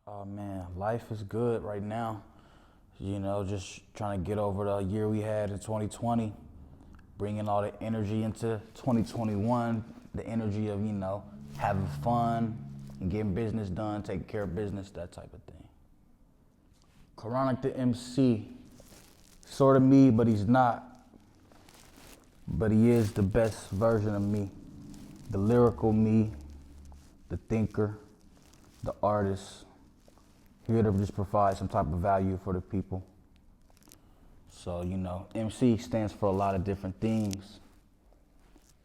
Oh man, life is good right now. Just trying to get over the year we had in 2020, bringing all the energy into 2021, the energy of, having fun and getting business done, taking care of business, that type of thing. Chronic the MC, sort of me, but he's not. But he is the best version of me, the lyrical me, the thinker, the artist, here to just provide some type of value for the people. So, MC stands for a lot of different things.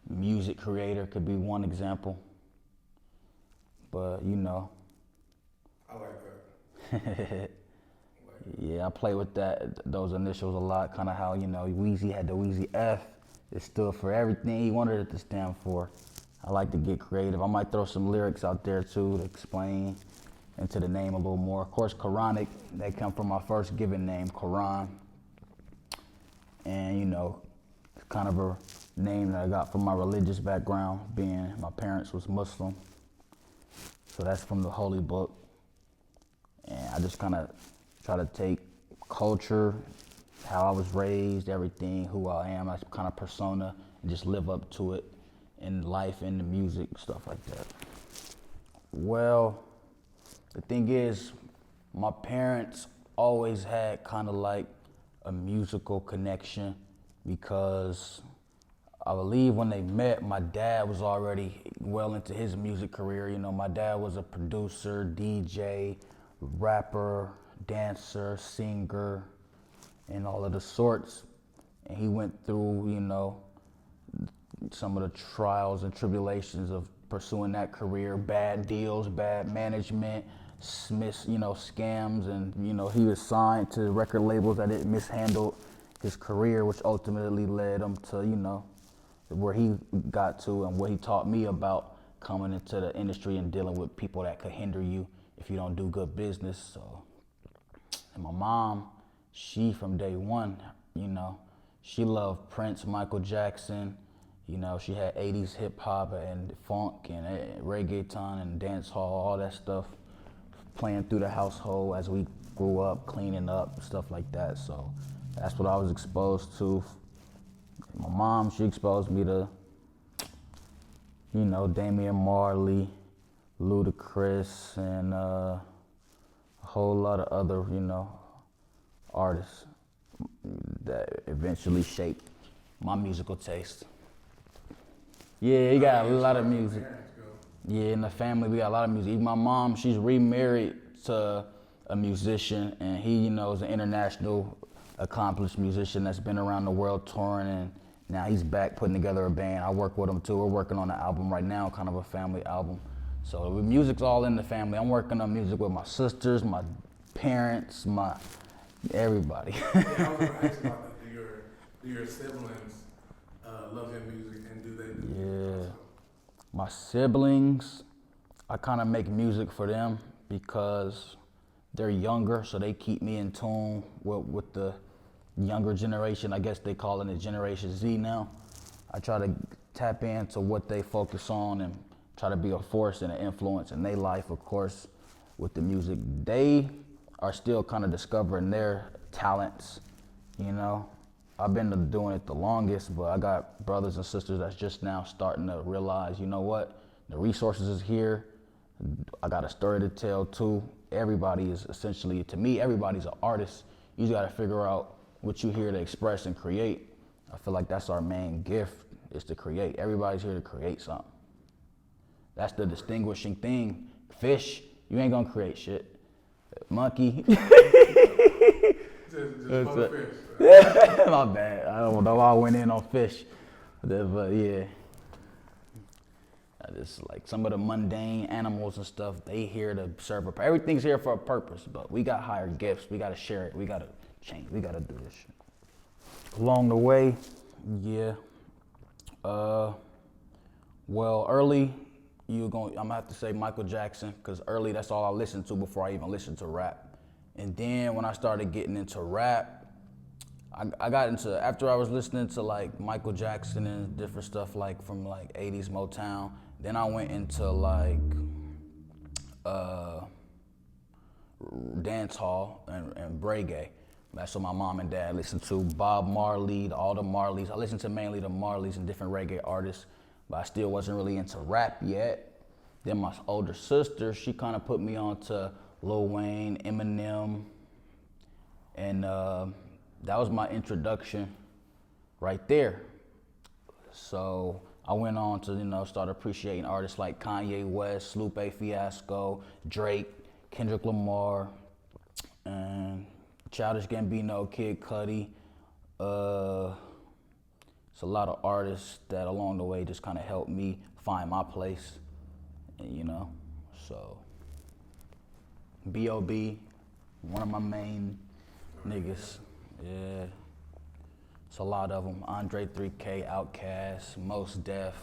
Music creator could be one example. But, I like that. yeah, I play with those initials a lot, kind of how, Weezy had the Weezy F. It stood for everything he wanted it to stand for. I like to get creative. I might throw some lyrics out there too to explain into the name a little more. Of course, Quranic, they come from my first given name, Quran. And, kind of a name that I got from my religious background, being my parents was Muslim. So that's from the holy book. And I just kind of try to take culture, how I was raised, everything, who I am, that kind of persona, and just live up to it in life, in the music, stuff like that. Well, the thing is, my parents always had kind of like a musical connection because I believe when they met, my dad was already well into his music career. My dad was a producer, DJ, rapper, dancer, singer, and all of the sorts. And he went through, some of the trials and tribulations of pursuing that career, bad deals, bad management, scams, and he was signed to record labels that had mishandled his career, which ultimately led him to, where he got to and what he taught me about coming into the industry and dealing with people that could hinder you if you don't do good business. So, and my mom, she from day one, she loved Prince, Michael Jackson. She had 80s hip hop and funk and reggaeton and dance hall, all that stuff playing through the household as we grew up, cleaning up, stuff like that. So that's what I was exposed to. My mom, she exposed me to, Damian Marley, Ludacris, and a whole lot of other, artists that eventually shaped my musical taste. Yeah, you got a lot of music. Yeah, in the family, we got a lot of music. Even my mom, she's remarried to a musician, and he, is an international accomplished musician that's been around the world touring, and now he's back putting together a band. I work with him too. We're working on an album right now, kind of a family album. So the music's all in the family. I'm working on music with my sisters, my parents, everybody. Yeah, I was going to ask about that. Do your siblings love your music, and do they do Yeah. also? My siblings, I kind of make music for them because they're younger, so they keep me in tune with the younger generation. I guess they call it the Generation Z now. I try to tap into what they focus on and try to be a force and an influence in their life, of course, with the music. They are still kind of discovering their talents, I've been doing it the longest, but I got brothers and sisters that's just now starting to realize, the resources is here. I got a story to tell too. Everybody is essentially, to me, everybody's an artist. You just gotta figure out what you're here to express and create. I feel like that's our main gift, is to create. Everybody's here to create something. That's the distinguishing thing. Fish, you ain't gonna create shit. Monkey. Just fuck fish. My bad. I don't know why I went in on fish. But yeah. I just like some of the mundane animals and stuff, they here to serve a purpose. Everything's here for a purpose, but we got higher gifts. We gotta share it. We gotta change. We gotta do this shit. Along the way, yeah. Well, early, I'm gonna have to say Michael Jackson, because early that's all I listened to before I even listened to rap. And then when I started getting into rap, I got into, after I was listening to like Michael Jackson and different stuff like from like 80s Motown, then I went into like dance hall and reggae. That's what my mom and dad listened to. Bob Marley, all the Marleys. I listened to mainly the Marleys and different reggae artists, but I still wasn't really into rap yet. Then my older sister, she kind of put me on to Lil Wayne, Eminem, and that was my introduction right there. So I went on to, start appreciating artists like Kanye West, Lupe Fiasco, Drake, Kendrick Lamar, and Childish Gambino, Kid Cudi. It's a lot of artists that along the way just kind of helped me find my place, so B.O.B., one of my main niggas, yeah. It's a lot of them. Andre 3K, Outkast, Mos Def.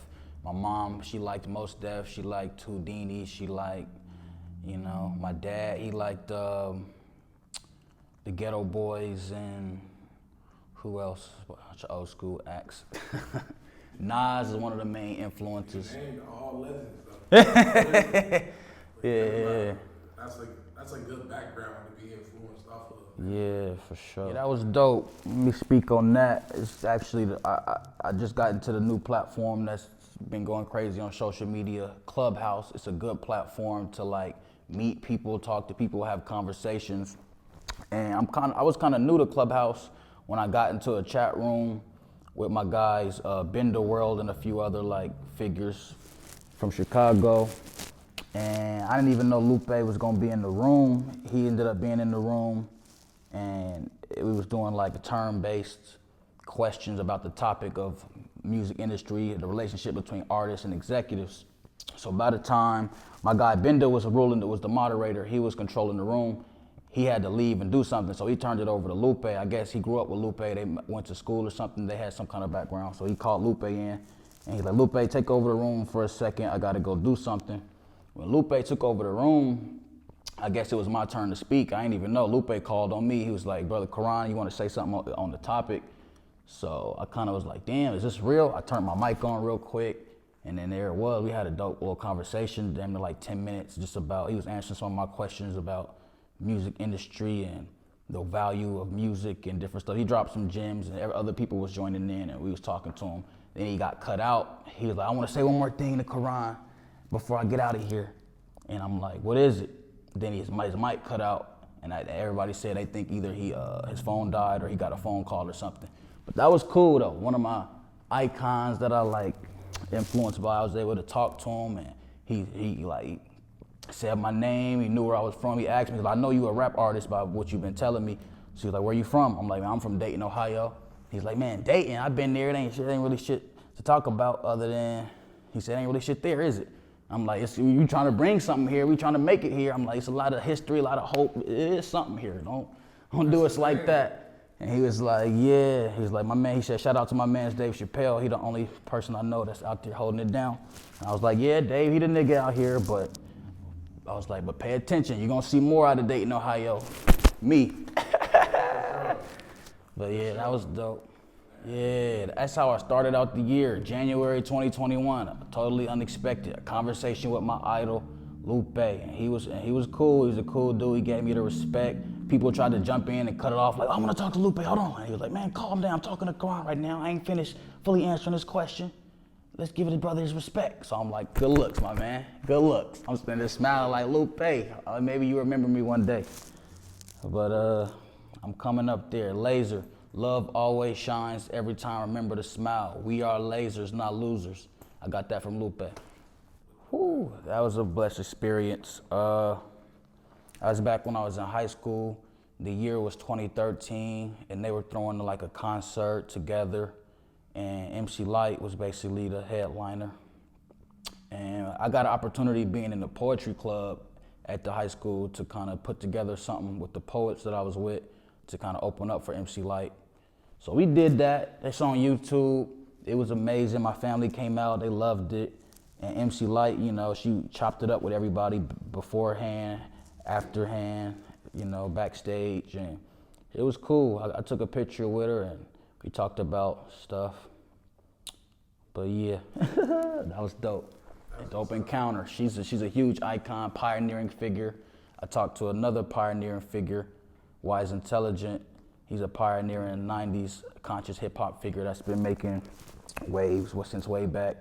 My mom, she liked Mos Def. She liked Houdini. She liked, my dad, he liked the Ghetto Boys and who else? Bunch of old school acts. Nas is one of the main influences. You named all legends, though. Yeah. That's a good background to be influenced off of. Yeah, for sure. Yeah, that was dope. Let me speak on that. It's actually, I just got into the new platform that's been going crazy on social media, Clubhouse. It's a good platform to meet people, talk to people, have conversations. And I was kind of new to Clubhouse when I got into a chat room with my guys, Bender World and a few other figures from Chicago. And I didn't even know Lupe was gonna be in the room. He ended up being in the room, and we was doing term-based questions about the topic of music industry, the relationship between artists and executives. So by the time my guy Bender was the moderator, he was controlling the room, he had to leave and do something, so he turned it over to Lupe. I guess he grew up with Lupe, they went to school or something, they had some kind of background, so he called Lupe in, and he's like, Lupe, take over the room for a second, I gotta go do something. When Lupe took over the room, I guess it was my turn to speak. I didn't even know. Lupe called on me. He was like, Brother Karan, you want to say something on the topic? So I kind of was like, damn, is this real? I turned my mic on real quick, and then there it was. We had a dope little conversation, damn near 10 minutes, just about, he was answering some of my questions about music industry and the value of music and different stuff. He dropped some gems, and other people was joining in, and we was talking to him. Then he got cut out. He was like, I want to say one more thing to Karan before I get out of here. And I'm like, what is it? Then his mic cut out, and everybody said they think either his phone died or he got a phone call or something. But that was cool though. One of my icons that I influenced by, I was able to talk to him, and he said my name, he knew where I was from. He asked me, I know you a rap artist by what you've been telling me. So he was like, where you from? I'm like, man, I'm from Dayton, Ohio. He's like, man, Dayton, I've been there, it ain't really shit to talk about other than, he said, ain't really shit there, is it? I'm like, you trying to bring something here, we trying to make it here. I'm like, it's a lot of history, a lot of hope. It is something here. Don't do us like that. And he was like, yeah. He was like, my man, he said, shout out to my man Dave Chappelle. He the only person I know that's out there holding it down. And I was like, yeah, Dave, he the nigga out here, but I was like, but pay attention. You're gonna see more out of Dayton, Ohio. Me. But yeah, that was dope. Yeah, that's how I started out the year, January 2021. Totally unexpected. A conversation with my idol, Lupe. And he was cool. He was a cool dude. He gave me the respect. People tried to jump in and cut it off, like, I want to talk to Lupe, hold on. And he was like, man, calm down. I'm talking to Karan right now. I ain't finished fully answering this question. Let's give the brother his respect. So I'm like, good looks, my man. Good looks. I'm standing there smiling like, Lupe, maybe you remember me one day. But I'm coming up there, Laser. Love always shines every time, remember to smile. We are lasers, not losers. I got that from Lupe. Whew, that was a blessed experience. I was back when I was in high school. The year was 2013, and they were throwing a concert together, and MC Lyte was basically the headliner. And I got an opportunity being in the poetry club at the high school to kind of put together something with the poets that I was with to kind of open up for MC Lyte. So we did that. It's on YouTube. It was amazing. My family came out. They loved it. And MC Lyte, she chopped it up with everybody beforehand, afterhand, backstage. And it was cool. I took a picture with her and we talked about stuff. But yeah, that was dope. Dope encounter. She's a huge icon, pioneering figure. I talked to another pioneering figure, Wise Intelligent. He's a pioneer in the 90s conscious hip hop figure that's been making waves since way back.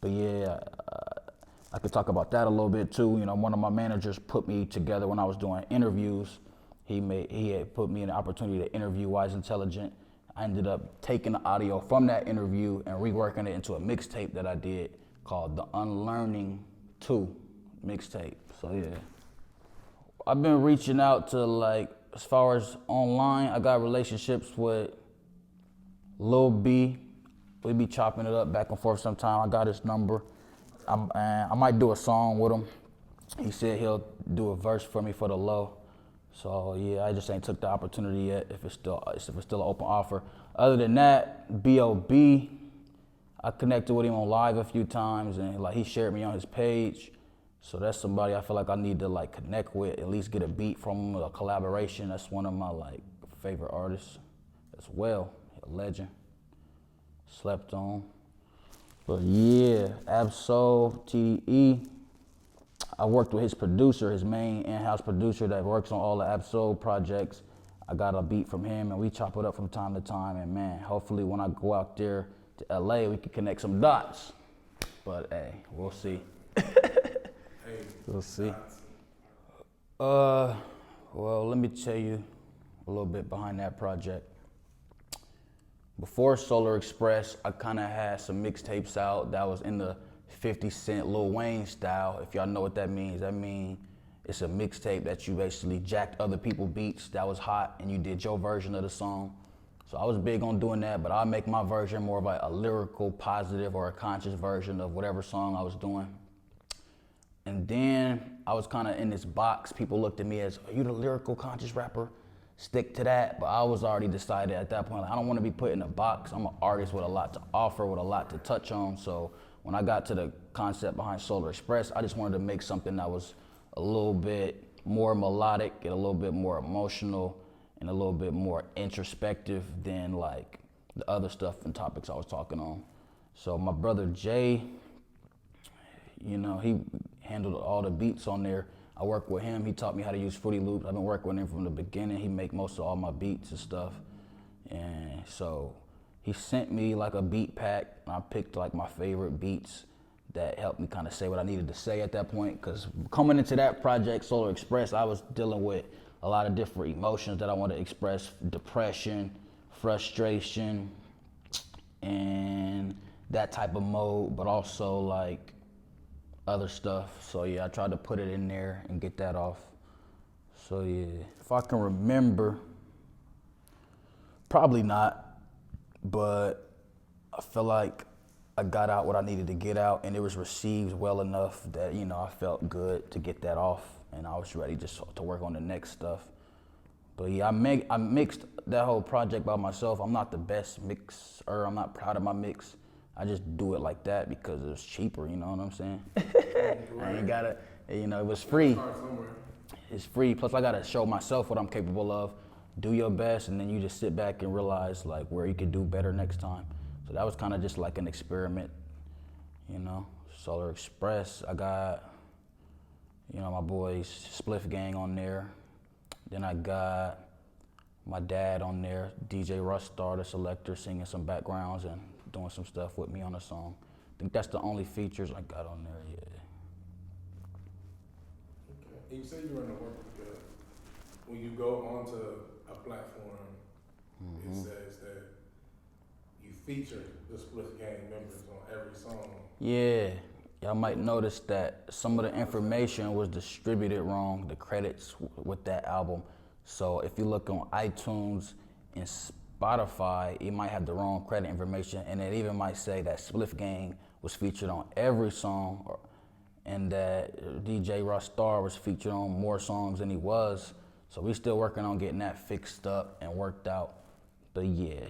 But yeah, I could talk about that a little bit too. You know, one of my managers put me together when I was doing interviews. He had put me in the opportunity to interview Wise Intelligent. I ended up taking the audio from that interview and reworking it into a mixtape that I did called The Unlearning 2 mixtape. So yeah. I've been reaching out to, like, as far as online, I got relationships with Lil B. We be chopping it up back and forth sometime. I got his number. I might do a song with him. He said he'll do a verse for me for the low. So yeah, I just ain't took the opportunity yet if it's still an open offer. Other than that, B.O.B., I connected with him on live a few times, and like he shared me on his page. So that's somebody I feel like I need to like connect with, at least get a beat from him, a collaboration. That's one of my like favorite artists as well, a legend. Slept on. But yeah, Ab-Soul, TDE. I worked with his producer, his main in-house producer that works on all the Ab-Soul projects. I got a beat from him and we chop it up from time to time. And man, hopefully when I go out there to LA, we can connect some dots. But hey, we'll see. We'll see. Well, let me tell you a little bit behind that project. Before Solar Express, I kind of had some mixtapes out that was in the 50 Cent, Lil Wayne style. If y'all know what that means it's a mixtape that you basically jacked other people's beats that was hot and you did your version of the song. So I was big on doing that, but I'll make my version more of like a lyrical, positive, or a conscious version of whatever song I was doing. And then I was kind of in this box. People looked at me as, are you the lyrical, conscious rapper? Stick to that. But I was already decided at that point, like, I don't want to be put in a box. I'm an artist with a lot to offer, with a lot to touch on. So when I got to the concept behind Solar Express, I just wanted to make something that was a little bit more melodic and a little bit more emotional and a little bit more introspective than like the other stuff and topics I was talking on. So my brother Jay, you know, he handled all the beats on there. I worked with him. He taught me how to use Fruity Loops. I've been working with him from the beginning. He make most of all my beats and stuff. And so he sent me like a beat pack. And I picked like my favorite beats that helped me kind of say what I needed to say at that point. Because coming into that project, Solar Express, I was dealing with a lot of different emotions that I want to express: depression, frustration, and that type of mode, but also like other stuff. So yeah, I tried to put it in there and get that off. So yeah, if I can remember, probably not, but I feel like I got out what I needed to get out and it was received well enough that, you know, I felt good to get that off and I was ready just to work on the next stuff. But yeah, I mixed that whole project by myself. I'm not the best mixer. I'm not proud of my mix. I just do it like that because it was cheaper, you know what I'm saying? I ain't gotta, you know, it was free. It's free, plus I gotta show myself what I'm capable of. Do your best, and then you just sit back and realize like where you could do better next time. So that was kind of just like an experiment, you know? Solar Express, I got, you know, my boys Spliff Gang on there. Then I got my dad on there, DJ Rustar, the selector, singing some backgrounds and doing some stuff with me on the song. I think that's the only features I got on there, yeah. Okay. You said you were in the work because when you go onto a platform, it says that you feature the Spliff Gang members on every song. Yeah, y'all might notice that some of the information was distributed wrong, the credits with that album. So if you look on iTunes and Spotify, it might have the wrong credit information, and it even might say that Spliff Gang was featured on every song, and that DJ Rustar was featured on more songs than he was. So we still working on getting that fixed up and worked out. But yeah,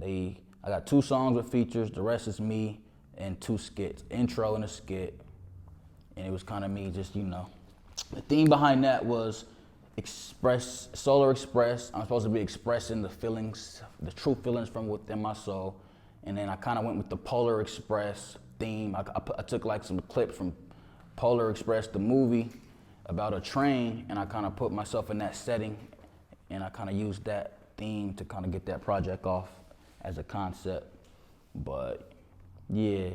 I got 2 songs with features, the rest is me, and 2 skits, intro and a skit. And it was kind of me just, you know. The theme behind that was Solar Express. I'm supposed to be expressing the feelings, the true feelings from within my soul. And then I kind of went with the Polar Express theme. I took like some clips from Polar Express, the movie, about a train, and I kind of put myself in that setting, and I kind of used that theme to kind of get that project off as a concept. But yeah,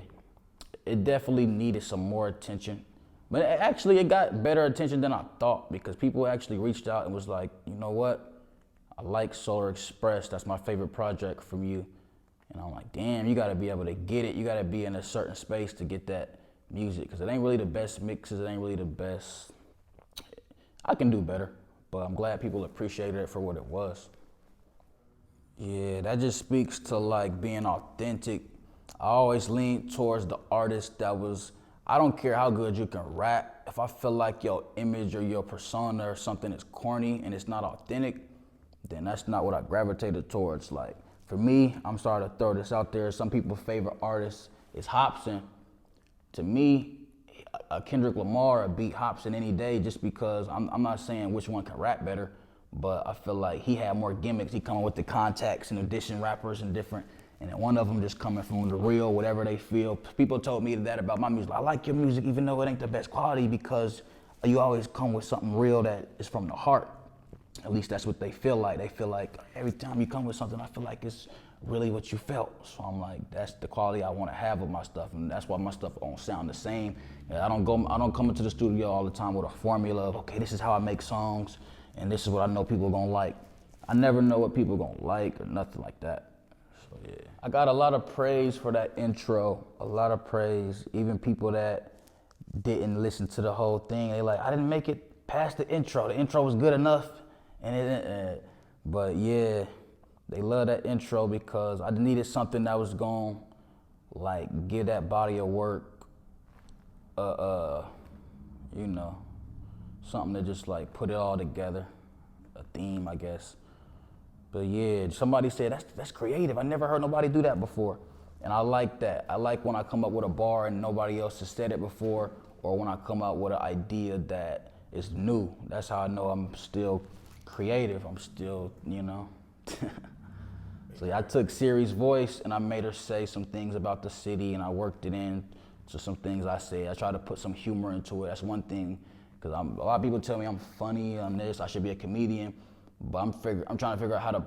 it definitely needed some more attention. But it got better attention than I thought, because people actually reached out and was like, you know what? I like Solar Express. That's my favorite project from you. And I'm like, damn, you gotta be able to get it. You gotta be in a certain space to get that music, because it ain't really the best mixes. It ain't really the best. I can do better, but I'm glad people appreciated it for what it was. Yeah, that just speaks to like being authentic. I always lean towards the artist that was, I don't care how good you can rap. If I feel like your image or your persona or something is corny and it's not authentic, then that's not what I gravitated towards. Like, for me, I'm starting to throw this out there. Some people's favorite artist is Hopsin. To me, a Kendrick Lamar would beat Hopsin any day, just because I'm not saying which one can rap better, but I feel like he had more gimmicks. He coming with the contacts and audition rappers and different, and then one of them just coming from the real, whatever they feel. People told me that about my music. I like your music even though it ain't the best quality, because you always come with something real that is from the heart. At least that's what they feel like. They feel like every time you come with something, I feel like it's really what you felt. So I'm like, that's the quality I want to have with my stuff, and that's why my stuff don't sound the same. I don't come into the studio all the time with a formula of, okay, this is how I make songs, and this is what I know people are gonna like. I never know what people are gonna like or nothing like that. So yeah, I got a lot of praise for that intro. A lot of praise. Even people that didn't listen to the whole thing, they like, I didn't make it past the intro. The intro was good enough. But yeah, they love that intro because I needed something that was going to like give that body of work, you know, something to just like put it all together, a theme, I guess. But yeah, somebody said that's creative. I never heard nobody do that before, and I like that. I like when I come up with a bar and nobody else has said it before, or when I come out with an idea that is new. That's how I know I'm still creative. I'm still, you know. So yeah, I took Siri's voice and I made her say some things about the city, and I worked it in to some things I said. I tried to put some humor into it. That's one thing, because a lot of people tell me I'm funny, I'm this, I should be a comedian, but I'm trying to figure out how to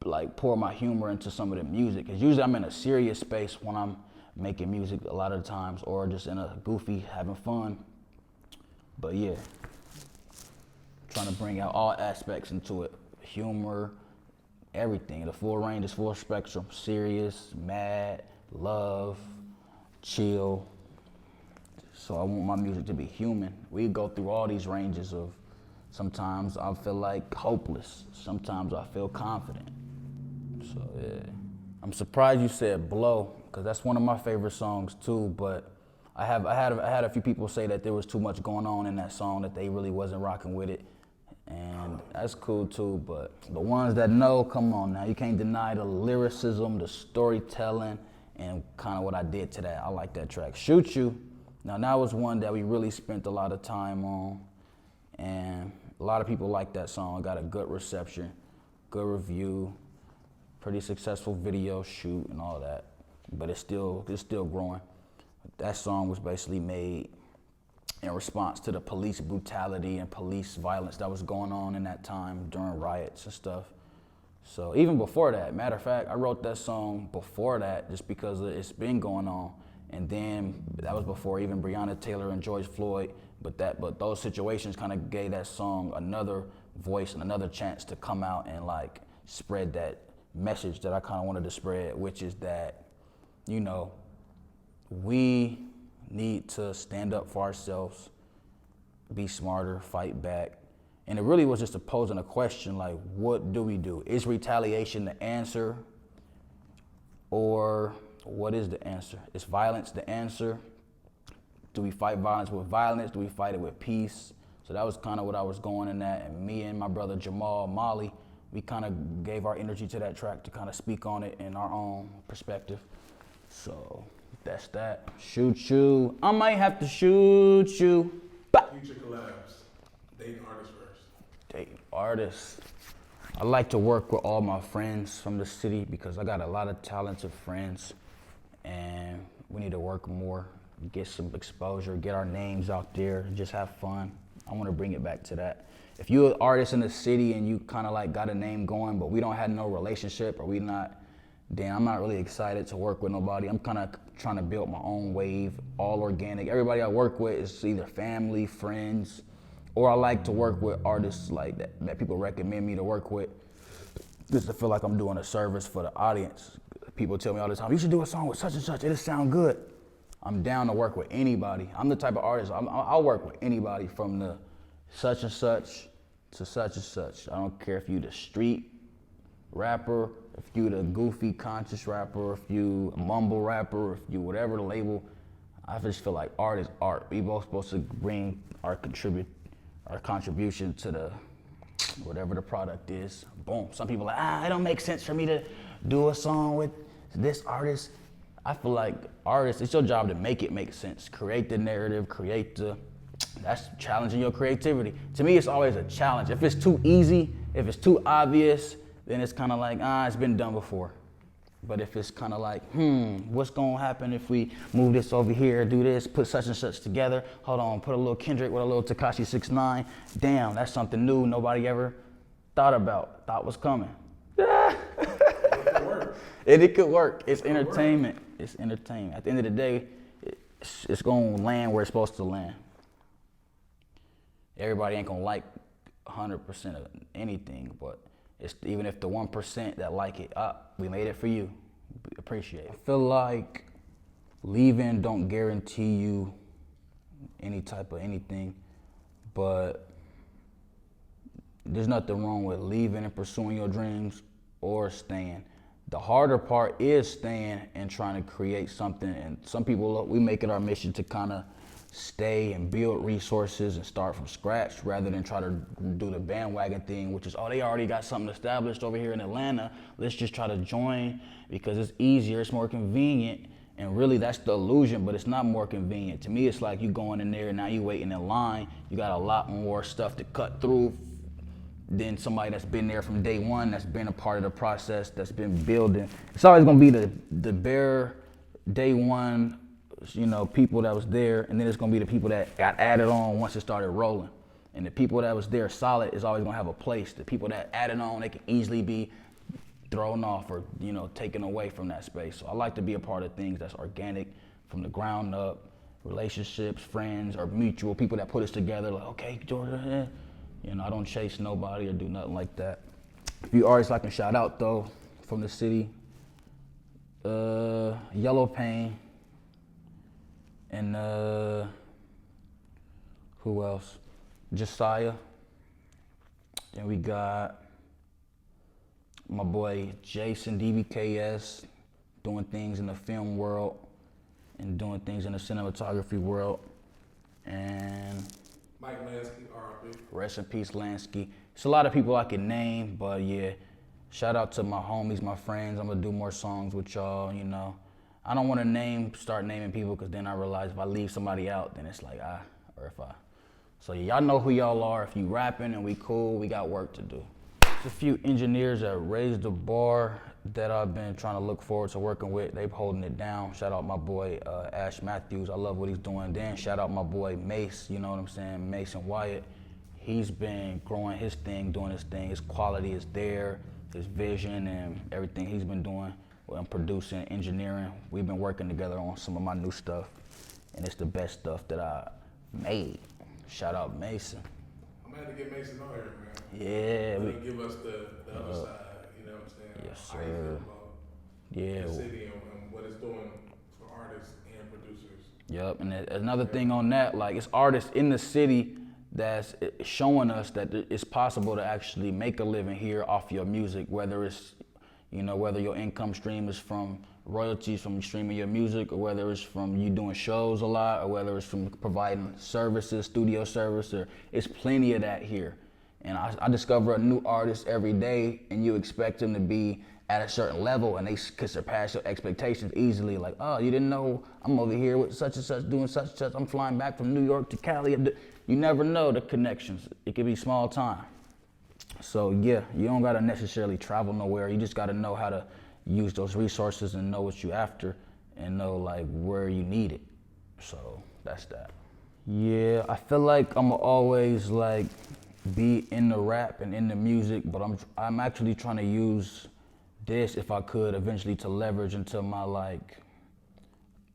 like pour my humor into some of the music. Because usually I'm in a serious space when I'm making music a lot of the times, or just in a goofy, having fun. But yeah, trying to bring out all aspects into it. Humor, everything. The full range is full spectrum. Serious, mad, love, chill. So I want my music to be human. We go through all these ranges of, sometimes I feel like hopeless. Sometimes I feel confident. So yeah. I'm surprised you said Blow, because that's one of my favorite songs too, but I had a few people say that there was too much going on in that song, that they really wasn't rocking with it. And that's cool too, but the ones that know, come on now. You can't deny the lyricism, the storytelling, and kind of what I did to that. I like that track. Shoot You. Now that was one that we really spent a lot of time on, and a lot of people liked that song. Got a good reception, good review, pretty successful video shoot and all that. But it's still growing. That song was basically made in response to the police brutality and police violence that was going on in that time during riots and stuff. So even before that, matter of fact, I wrote that song before that just because it's been going on. And then that was before even Breonna Taylor and George Floyd, but those situations kind of gave that song another voice and another chance to come out and like spread that message that I kind of wanted to spread, which is that, you know, we need to stand up for ourselves, be smarter, fight back. And it really was just posing a question like, what do we do? Is retaliation the answer? Or what is the answer? Is violence the answer? Do we fight violence with violence? Do we fight it with peace? So that was kind of what I was going in at. And me and my brother Jamal Molly, we kind of gave our energy to that track to kind of speak on it in our own perspective. So that's that. Shoot You. I might have to shoot you. Bah! Future collabs. Dating artists first. Dating artists. I like to work with all my friends from the city because I got a lot of talented friends, and we need to work more, get some exposure, get our names out there, just have fun. I want to bring it back to that. If you're an artist in the city and you kind of like got a name going, but we don't have no relationship or we not, then I'm not really excited to work with nobody. I'm kind of trying to build my own wave, all organic. Everybody I work with is either family, friends, or I like to work with artists like that people recommend me to work with, just to feel like I'm doing a service for the audience. People tell me all the time, you should do a song with such and such, it'll sound good. I'm down to work with anybody. I'm the type of artist, I'll work with anybody from the such and such to such and such. I don't care if you the street rapper, if you the goofy conscious rapper, if you a mumble rapper, if you whatever the label. I just feel like art is art. We both supposed to bring our contribution to the whatever the product is. Boom. Some people are like, it don't make sense for me to do a song with this artist. I feel like artists, it's your job to make it make sense. Create the narrative, that's challenging your creativity. To me, it's always a challenge. If it's too easy, if it's too obvious, then it's kind of like, it's been done before. But if it's kind of like, what's gonna happen if we move this over here, do this, put such and such together, hold on, put a little Kendrick with a little Tekashi 6ix9ine, damn, that's something new nobody ever thought was coming. It could work. It could work. It's entertainment. It's entertainment. At the end of the day, it's gonna land where it's supposed to land. Everybody ain't gonna like 100% of anything, but even if the 1% that like it, we made it for you. We appreciate it. I feel like leaving don't guarantee you any type of anything, but there's nothing wrong with leaving and pursuing your dreams or staying. The harder part is staying and trying to create something, and some people, we make it our mission to kind of stay and build resources and start from scratch rather than try to do the bandwagon thing, which is, they already got something established over here in Atlanta. Let's just try to join because it's easier, it's more convenient. And really that's the illusion, but it's not more convenient. To me, it's like you going in there and now you waiting in line. You got a lot more stuff to cut through than somebody that's been there from day one, that's been a part of the process, that's been building. It's always gonna be the bare day one, people that was there, and then it's gonna be the people that got added on once it started rolling. And the people that was there solid is always gonna have a place. The people that added on, they can easily be thrown off or, taken away from that space. So I like to be a part of things that's organic from the ground up, relationships, friends, or mutual people that put us together, like, okay, Jordan, I don't chase nobody or do nothing like that. A few artists I can shout out though from the city, Yellow Pain, and who else? Josiah. Then we got my boy Jason DBKS doing things in the film world and doing things in the cinematography world. And Mike Lansky, R.I.P. Rest in peace, Lansky. It's a lot of people I can name, but yeah, shout out to my homies, my friends. I'm gonna do more songs with y'all, I don't want to start naming people because then I realize if I leave somebody out, then it's like, So y'all know who y'all are. If you rapping and we cool, we got work to do. There's a few engineers that raised the bar that I've been trying to look forward to working with. They've holding it down. Shout out my boy Ash Matthews. I love what he's doing. Then shout out my boy Mace, you know what I'm saying? Mason Wyatt. He's been growing his thing, doing his thing. His quality is there, his vision and everything he's been doing. I'm producing, engineering. We've been working together on some of my new stuff, and it's the best stuff that I made. Shout out Mason. I'm gonna have to get Mason on here, man. Yeah. Give us the other side, you know what I'm saying? Yes, How you feel sir. about the city and what it's doing for artists and producers. Yep, and another thing on that, like it's artists in the city that's showing us that it's possible to actually make a living here off your music, whether it's whether your income stream is from royalties from streaming your music, or whether it's from you doing shows a lot, or whether it's from providing services, studio service, or it's plenty of that here. And I discover a new artist every day, and you expect them to be at a certain level, and they could surpass your expectations easily. Like, you didn't know I'm over here with such and such, doing such and such. I'm flying back from New York to Cali. You never know the connections. It could be small time. So yeah, you don't gotta necessarily travel nowhere. You just gotta know how to use those resources and know what you after and know like where you need it. So that's that. Yeah, I feel like I'm always like be in the rap and in the music, but I'm actually trying to use this, if I could, eventually to leverage into my like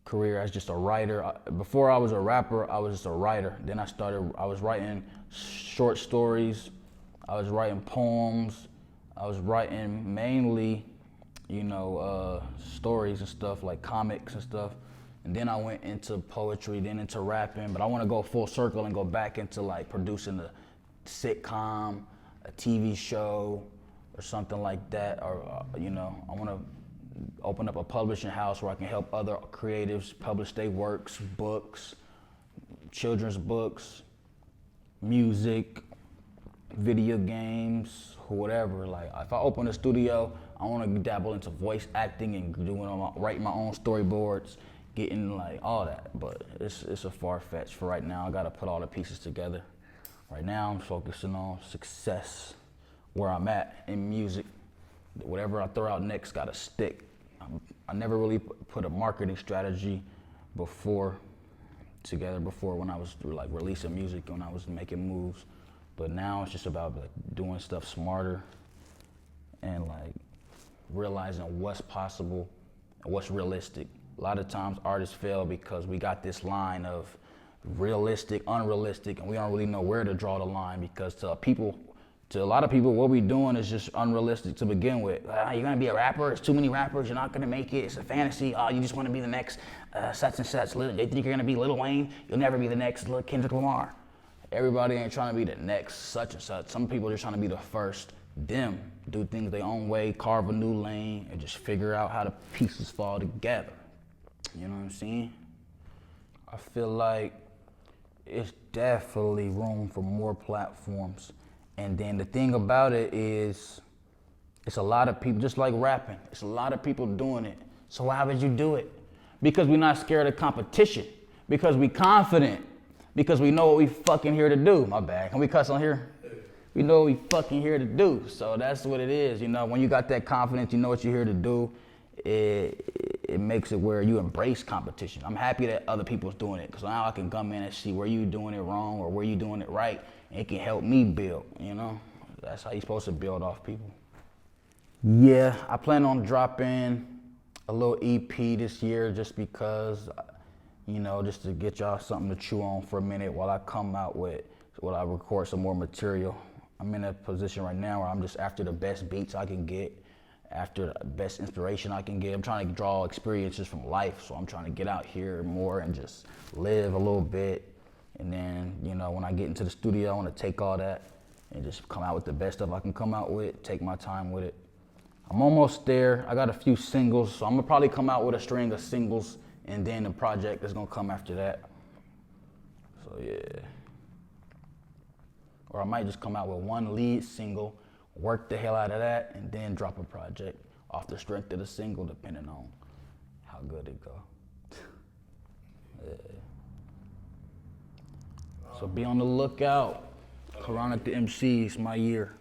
career as just a writer. Before I was a rapper, I was just a writer. Then I was writing short stories, I was writing poems, I was writing mainly, stories and stuff like comics and stuff. And then I went into poetry, then into rapping, but I want to go full circle and go back into like producing a sitcom, a TV show, or something like that. Or, I want to open up a publishing house where I can help other creatives publish their works, books, children's books, music, video games, whatever. Like if I open a studio, I want to dabble into voice acting and writing my own storyboards, getting like all that. But it's a far fetch for right now. I got to put all the pieces together. Right now, I'm focusing on success, where I'm at in music. Whatever I throw out next got to stick. I never really put a marketing strategy together before when I was like releasing music, when I was making moves. But now it's just about like doing stuff smarter and like realizing what's possible and what's realistic. A lot of times artists fail because we got this line of realistic, unrealistic, and we don't really know where to draw the line, because to a lot of people, what we doing is just unrealistic to begin with. You're gonna be a rapper, it's too many rappers, you're not gonna make it, it's a fantasy. You just wanna be the next such and such. They think you're gonna be Lil Wayne, you'll never be the next Kendrick Lamar. Everybody ain't trying to be the next such and such. Some people are just trying to be the first them, do things their own way, carve a new lane, and just figure out how the pieces fall together. You know what I'm saying? I feel like it's definitely room for more platforms. And then the thing about it is, it's a lot of people, just like rapping, it's a lot of people doing it. So why would you do it? Because we're not scared of competition. Because we confident. Because we know what we fucking here to do. My bad. Can we cuss on here? We know what we fucking here to do. So that's what it is. When you got that confidence, you know what you're here to do. It makes it where you embrace competition. I'm happy that other people's doing it, because now I can come in and see where you doing it wrong or where you doing it right. And it can help me build, That's how you're supposed to build off people. Yeah, I plan on dropping a little EP this year just because, just to get y'all something to chew on for a minute while I record some more material. I'm in a position right now where I'm just after the best beats I can get, after the best inspiration I can get. I'm trying to draw experiences from life, so I'm trying to get out here more and just live a little bit. And then, when I get into the studio, I want to take all that and just come out with the best stuff I can come out with, take my time with it. I'm almost there. I got a few singles, so I'm going to probably come out with a string of singles, and then the project is going to come after that. So, yeah. Or I might just come out with one lead single, work the hell out of that, and then drop a project off the strength of the single, depending on how good it go. Yeah. So be on the lookout. Chronic the MC is my year.